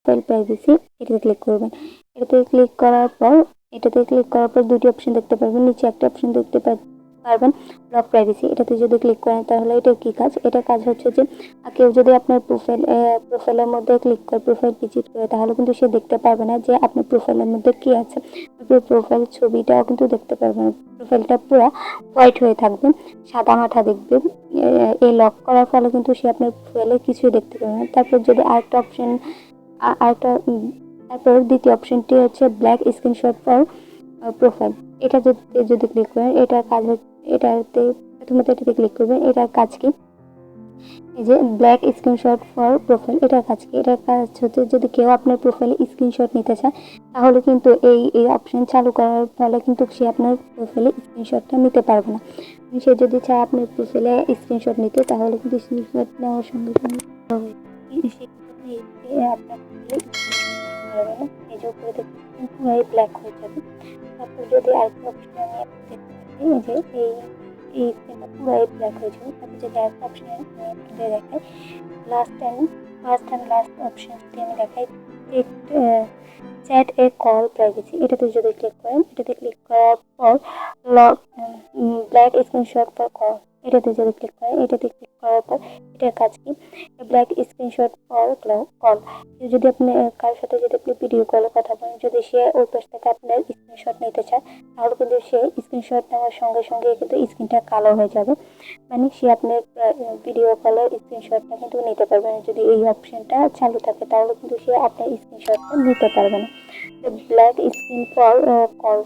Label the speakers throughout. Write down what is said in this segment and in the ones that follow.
Speaker 1: Profile privacy, এটাতে click করবেন। এটাতে ক্লিক করার পর দুটি অপশন দেখতে পারবেন, নিচে একটা অপশন দেখতে পারবেন ব্লক প্রাইভেসি। এটাতে যদি ক্লিক করেন তাহলে এটার কি কাজ, এটার কাজ হচ্ছে যে কেউ যদি আপনার প্রোফাইলের মধ্যে ক্লিক করে, প্রোফাইল ভিজিট করে, তাহলে কিন্তু সে দেখতে পারবে না যে আপনার প্রোফাইলের মধ্যে কি আছে। প্রোফাইল ছবিটাও কিন্তু দেখতে পারবে না, প্রোফাইলটা পুরো হোয়াইট হয়ে থাকবে, সাদা মাঠা দেখবে। এই লক করার ফলে কিন্তু সে আপনার প্রোফাইলে কিছুই দেখতে পাবে না। তারপর যদি আরেকটা অপশন, আরেকটা তারপর দ্বিতীয় অপশনটি হচ্ছে ব্ল্যাক স্ক্রিনশট ফর প্রোফাইল। এটা যদি ক্লিক করেন, এটার কাজ হচ্ছে, এটাতে ক্লিক করবেন। এটার কাজ কি, এই যে ব্ল্যাক স্ক্রিনশট ফর প্রোফাইল, এটার কাজ কি, এটার কাজ হচ্ছে যদি কেউ আপনার প্রোফাইলে স্ক্রিনশট নিতে চায় তাহলে কিন্তু এই অপশন চালু করার ফলে কিন্তু সে আপনার প্রোফাইলে স্ক্রিনশটটা নিতে পারবে না। সে যদি চায় আপনার প্রোফাইলে স্ক্রিনশট নিতে, তাহলে কিন্তু স্ক্রিনশট নেওয়ার সঙ্গে সঙ্গে আপনার প্রোফাইলে স্ক্রিনশট পারবে না, এই যে উপরে দেখতে পুরোই ব্ল্যাক হয়ে যাবে। তারপর যদি আরেকটা অপশন আমি দেখতে পাচ্ছি, যে এই স্ক্রিনটা পুরোই ব্ল্যাক হয়ে যাবে। তারপর যদি আরেকটা অপশন আপনাদের দেখাই, ফার্স্ট অ্যান্ড লাস্ট অপশন যদি আমি দেখাই, চ্যাট এ কল প্রাইভেসি, এটাতে যদি ক্লিক করেন, এটাতে ক্লিক করার পর ব্ল্যাক স্ক্রিনশট ফর কল, এটাতে যদি ক্লিক করেন, এটাতে ক্লিক করার পর এটার কাজ কি, ব্ল্যাক স্ক্রিনশট ফর কল, যদি আপনি কারোর সাথে যদি আপনি ভিডিও কলে কথা বলেন, যদি সে ওই পাশ থেকে আপনার স্ক্রিনশট নিতে চায়, তাহলে কিন্তু সে স্ক্রিনশট নেওয়ার সঙ্গে সঙ্গে কিন্তু স্ক্রিনটা কালো হয়ে যাবে, মানে সে আপনার ভিডিও কলের স্ক্রিনশটটা কিন্তু নিতে পারবে না। যদি এই অপশনটা চালু থাকে তাহলে কিন্তু সে আপনার স্ক্রিনশটটা নিতে পারবে না। তো black screen for call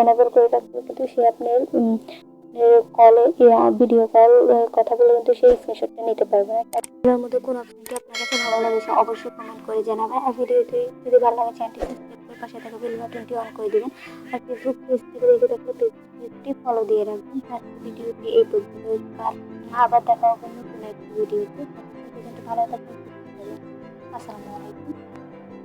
Speaker 1: enable করে রাখলে কিন্তু সে আপনার কলে, ভিডিও কল কথা বলে কিন্তু সেই স্ক্রিনশটটা নিতে পারবে না। এর মধ্যে কোন অপশনটি আপনার কাছে ভালো লাগছে অবশ্যই কমেন্ট করে জানাবেন। আর ভিডিওটি যদি ভালো লাগে চ্যানেলটি সাবস্ক্রাইব করে পাশে থাকা বেল বাটনটি অন করে দিবেন। আর ফেসবুক পেজ থেকে দেখে থাকলে পেজটি ফলো দিয়ে রাখবেন। আজকের ভিডিওটি এই পর্যন্ত, আবার দেখা হবে নতুন একটি ভিডিওতে। ভালো থাকবেন, আসসালামু আলাইকুম।